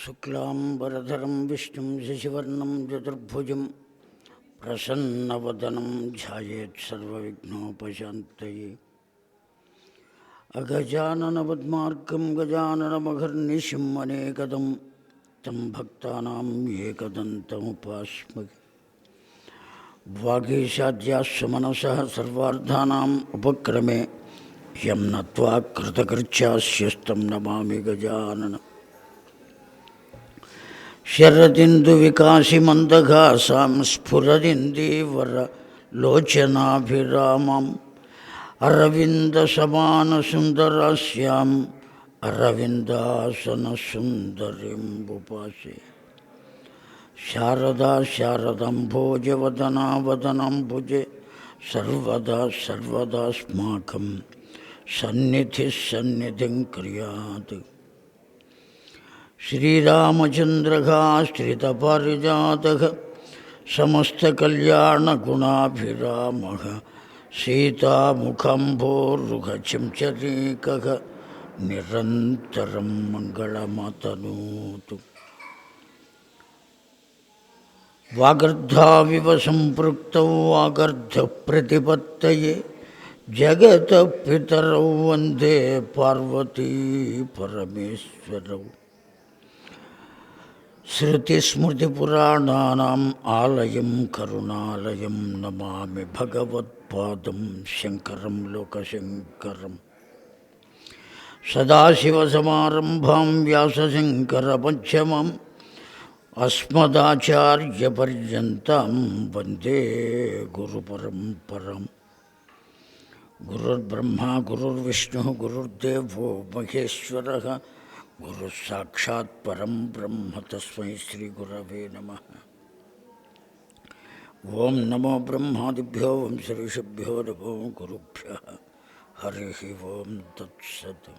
శుక్లాంబరధరం విష్ణుం శశివర్ణం చతుర్భుజం ప్రసన్నవదనం ధ్యాయేత్ సర్వవిఘ్నోపశాంతయే. అగజాననపద్మార్కం గజాననమఘర్నిశం అనేకదం తం భక్తానాం ఏకదంతముపాస్మహే. వాగీషాద్యాస్సు మనసః సర్వార్థానాం ఉపక్రమే యం నత్వా కృతకృత్యాస్యస్తం నమామి గజాననం. శరదిందు వికాసి మందఘాసాం స్ఫురదిందీవర లోచనాభిరామం అరవింద సమాన సుందరాస్యాం అరవిందాసన సుందరిం ఉపాసే. శారదా శారదంభోజవదనా వదనంభుజే సర్వదా సర్వదాస్మాకం సన్నిధిః సన్నిధిం క్రియాత్. శ్రీరామచంద్రః సమస్తకల్యాణగుణాభిరామः సీతాముఖంభోరుహచించరీకः నిరంతరం మంగళమతనోతు. వాగర్ధావివ సంపృక్తౌ వాగర్ధప్రతిపత్తయే జగతః పితరౌ వందే పార్వతీ పరమేశ్వరౌ. శృతిస్మృతిపురాణానాం ఆలయం కరుణాలయం నమామి భగవత్పాదం శంకరం లోకశంకరం. సదాశివసమారంభాం వ్యాసశంకరమధ్యమం అస్మదాచార్యపర్యంతం వందే గురుపరంపరాం. గురుర్బ్రహ్మా గురుర్విష్ణుః గురుర్దేవో మహేశ్వరః గురు సాక్షాత్ పరం బ్రహ్మ తస్మై శ్రీ గురవే నమః. ఓం నమో బ్రహ్మాదిభ్యో వంశ ఋషిభ్యో నమో గురుభ్యః. హరి ఓం తత్సత్.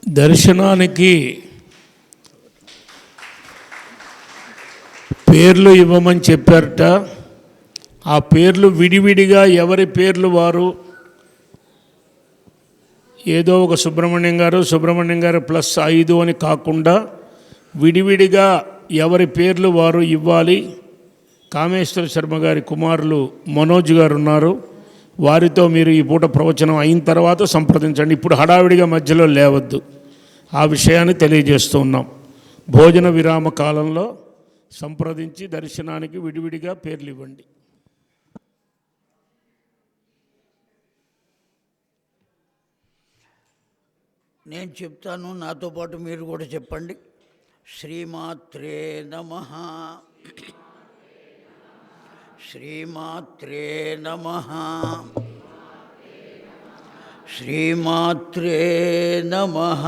దర్శనానికి పేర్లు ఇవ్వమని చెప్పారట. ఆ పేర్లు విడివిడిగా ఎవరి పేర్లు వారు, ఏదో ఒక సుబ్రహ్మణ్యం గారు ప్లస్ 5 అని కాకుండా విడివిడిగా ఎవరి పేర్లు వారు ఇవ్వాలి. కామేశ్వర శర్మ గారి కుమారులు మనోజ్ గారు ఉన్నారు, వారితో మీరు ఈ పూట ప్రవచనం అయిన తర్వాత సంప్రదించండి. ఇప్పుడు హడావిడిగా మధ్యలో లేవద్దు. ఆ విషయాన్ని తెలియజేస్తూ ఉన్నాం. భోజన విరామ కాలంలో సంప్రదించి దర్శనానికి విడివిడిగా పేర్లు ఇవ్వండి. నేను చెప్తాను, నాతో పాటు మీరు కూడా చెప్పండి. శ్రీమాత్రే నమః. శ్రీమాత్రే నమః. శ్రీమాత్రే నమః.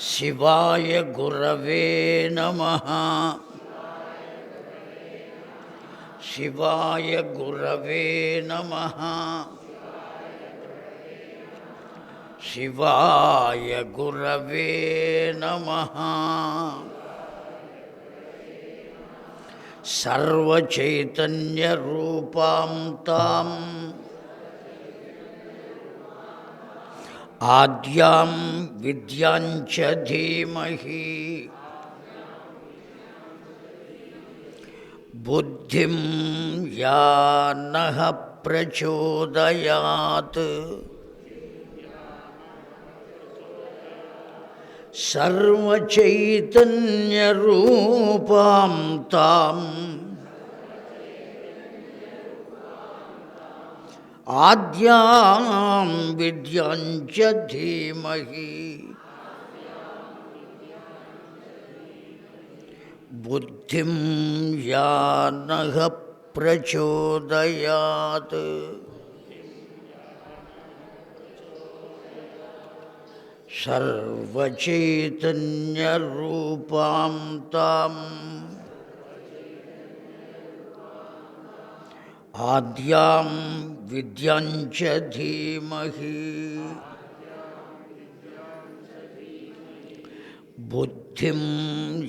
శివాయ గురవే నమః. శివాయ గురవే నమః. శివాయ గురవే నమః. సర్వచైతన్యరూపాం తాం ఆద్యాం విద్యాంచ ధీమహి బుద్ధిం యా నః ప్రచోదయాత్. సర్వచైతన్యరూపాం తాం ఆద్యాం విద్యాంచ ధీమహి బుద్ధిం యానః ప్రచోదయాత్. సర్వచైతన్యరూపాం తాం ఆద్యాం విద్యాం చ ధీమహి. బుద్ధిం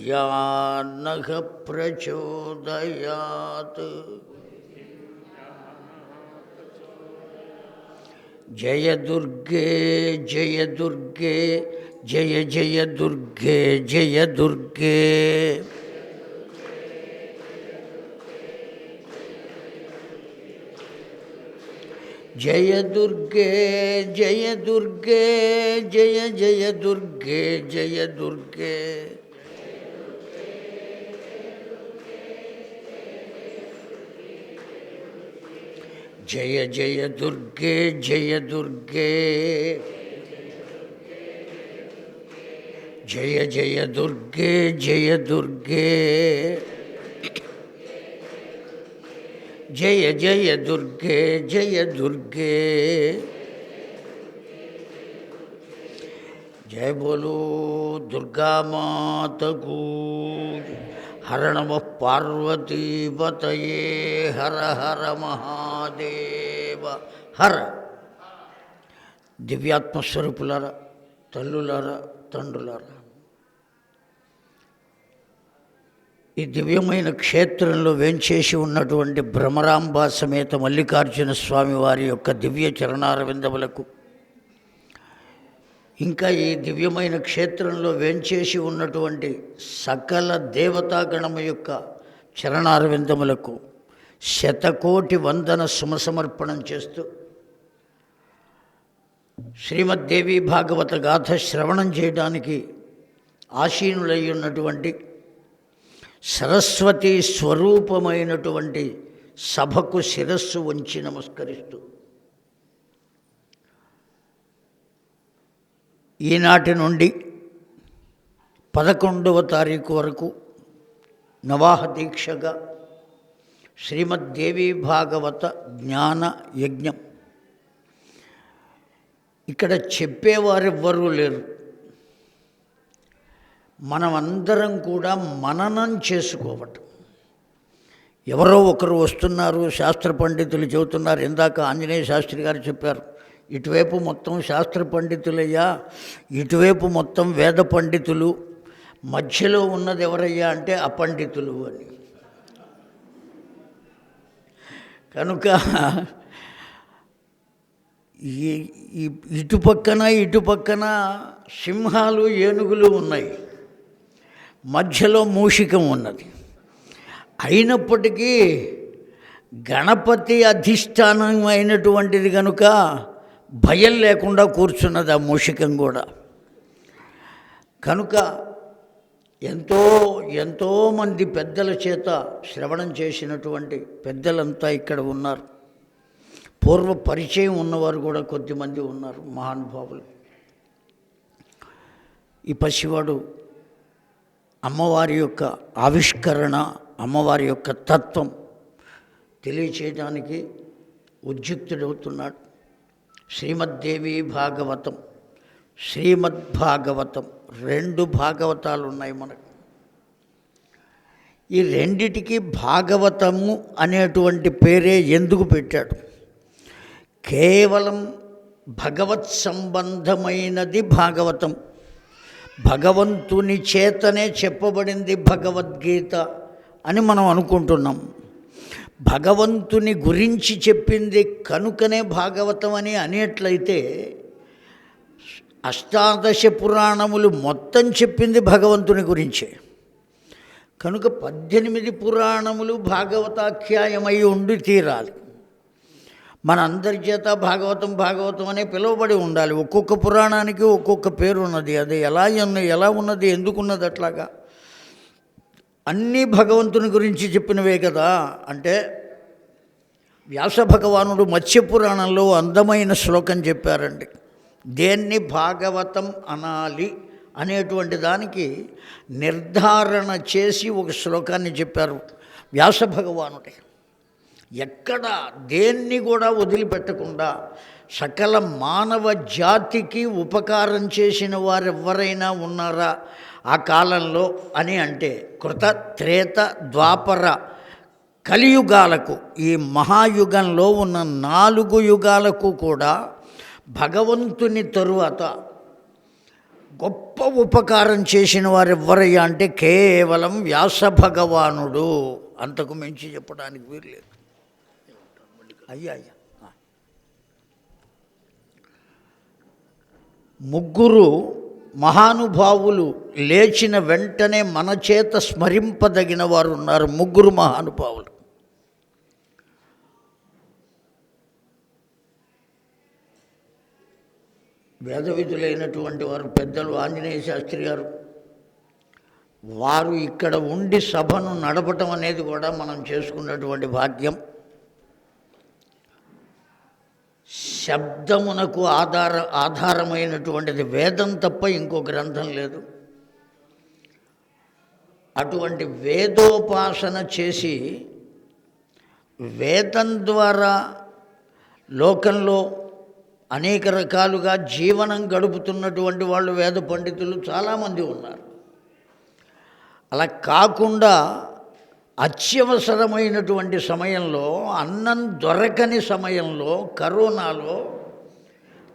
యానః ప్రచోదయాత్. జయ దుర్గే జయ దుర్గే జయ జయ దుర్గే జయ దుర్గే. జయ దుర్గే జయ దుర్గే జయ జయ దుర్గే జయ దుర్గే. జయ జయ దుర్గే జయ దుర్గే. జయ జయ దుర్గే జయ దుర్గే. జయ జయ దుర్గే జయ దుర్గే. జయ బోలో దుర్గా మాతకు. హర నమః పార్వతీపతయే. హర హర మహాదేవ హర. దివ్యాత్మస్వరూపులారా, తల్లులారా, తండ్రులారా, ఈ దివ్యమైన క్షేత్రంలో వేంచేసి ఉన్నటువంటి భ్రమరాంబ సమేత మల్లికార్జున స్వామి వారి యొక్క దివ్య చరణారవిందములకు, ఇంకా ఈ దివ్యమైన క్షేత్రంలో వేంచేసి ఉన్నటువంటి సకల దేవతాగణము యొక్క చరణారవిందములకు శతకోటి వందన సుమసమర్పణం చేస్తూ శ్రీమద్దేవి భాగవత గాథ శ్రవణం చేయడానికి ఆసీనులై ఉన్నటువంటి సరస్వతీ స్వరూపమైనటువంటి సభకు శిరస్సు వంచి నమస్కరిస్తూ, ఈనాటి నుండి 11వ తారీఖు వరకు నవాహ దీక్షగా శ్రీమద్దేవి భాగవత జ్ఞాన యజ్ఞం. ఇక్కడ చెప్పేవారెవ్వరూ లేరు. మనమందరం కూడా మననం చేసుకోవటం. ఎవరో ఒకరు వస్తున్నారు, శాస్త్ర పండితులు చెబుతున్నారు. ఇందాక ఆంజనేయ శాస్త్రి గారు చెప్పారు, ఇటువైపు మొత్తం శాస్త్ర పండితులయ్యా, ఇటువైపు మొత్తం వేద పండితులు, మధ్యలో ఉన్నది ఎవరయ్యా అంటే అపండితులు అని. కనుక ఇటుపక్కన సింహాలు ఏనుగులు ఉన్నాయి, మధ్యలో మూషికం ఉన్నది. అయినప్పటికీ గణపతి అధిష్టానం అయినటువంటిది కనుక భయం లేకుండా కూర్చున్నది ఆ మూషికం కూడా. కనుక ఎంతోమంది పెద్దల చేత శ్రవణం చేసినటువంటి పెద్దలంతా ఇక్కడ ఉన్నారు. పూర్వ పరిచయం ఉన్నవారు కూడా కొద్దిమంది ఉన్నారు, మహానుభావులు. ఈ పసివాడు అమ్మవారి యొక్క ఆవిష్కరణ, అమ్మవారి యొక్క తత్వం తెలియచేయడానికి ఉద్యుక్తుడవుతున్నాడు. శ్రీమద్దేవి భాగవతం, శ్రీమద్భాగవతం 2 భాగవతాలు ఉన్నాయి మనకు. ఈ రెండిటికి భాగవతము అనేటువంటి పేరే ఎందుకు పెట్టాడు? కేవలం భగవత్ సంబంధమైనది భాగవతం. భగవంతుని చేతనే చెప్పబడింది భగవద్గీత అని మనం అనుకుంటున్నాం. భగవంతుని గురించి చెప్పింది కనుకనే భాగవతం అని అనేట్లయితే, అష్టాదశ పురాణములు మొత్తం చెప్పింది భగవంతుని గురించే. కనుక 18 పురాణములు భాగవతాఖ్యాయమై ఉండి తీరాలి. మన అందరి చేత భాగవతం అనే పిలువబడి ఉండాలి. ఒక్కొక్క పురాణానికి ఒక్కొక్క పేరు ఉన్నది. అది ఎలా ఉన్నది, ఎందుకున్నది అట్లాగా? అన్నీ భగవంతుని గురించి చెప్పినవే కదా. అంటే వ్యాస భగవానుడు మత్స్య పురాణంలో అందమైన శ్లోకం చెప్పారండి. దేన్ని భాగవతం అనాలి అనేటువంటి దానికి నిర్ధారణ చేసి ఒక శ్లోకాన్ని చెప్పారు వ్యాస భగవానుడే. ఎక్కడ దేన్ని కూడా వదిలిపెట్టకుండా సకల మానవ జాతికి ఉపకారం చేసిన వారెవరైనా ఉన్నారా ఆ కాలంలో అని అంటే కృత, త్రేత, ద్వాపర, కలియుగాలకు, ఈ మహాయుగంలో ఉన్న 4 యుగాలకు కూడా భగవంతుని తరువాత గొప్ప ఉపకారం చేసిన వారు ఎవరయ్యా అంటే కేవలం వ్యాస భగవానుడు. అంతకు మించి చెప్పడానికి వీర్లేదు. అయ్యా ముగ్గురు మహానుభావులు లేచిన వెంటనే మన చేత స్మరింపదగిన వారు ఉన్నారు. ముగ్గురు మహానుభావులు. వేదవిధులైనటువంటి వారు పెద్దలు ఆంజనేయ శాస్త్రి గారు. వారు ఇక్కడ ఉండి సభను నడపటం అనేది కూడా మనం చేసుకున్నటువంటి భాగ్యం. శబ్దమునకు ఆధారమైనటువంటిది వేదం తప్ప ఇంకో గ్రంథం లేదు. అటువంటి వేదోపాసన చేసి వేదం ద్వారా లోకంలో అనేక రకాలుగా జీవనం గడుపుతున్నటువంటి వాళ్ళు వేద పండితులు చాలామంది ఉన్నారు. అలా కాకుండా అత్యవసరమైనటువంటి సమయంలో, అన్నం దొరకని సమయంలో, కరోనాలో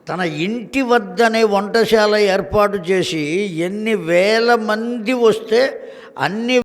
తన ఇంటి వద్దనే వంటశాల ఏర్పాటు చేసి ఎన్ని వేల మంది వస్తే అన్ని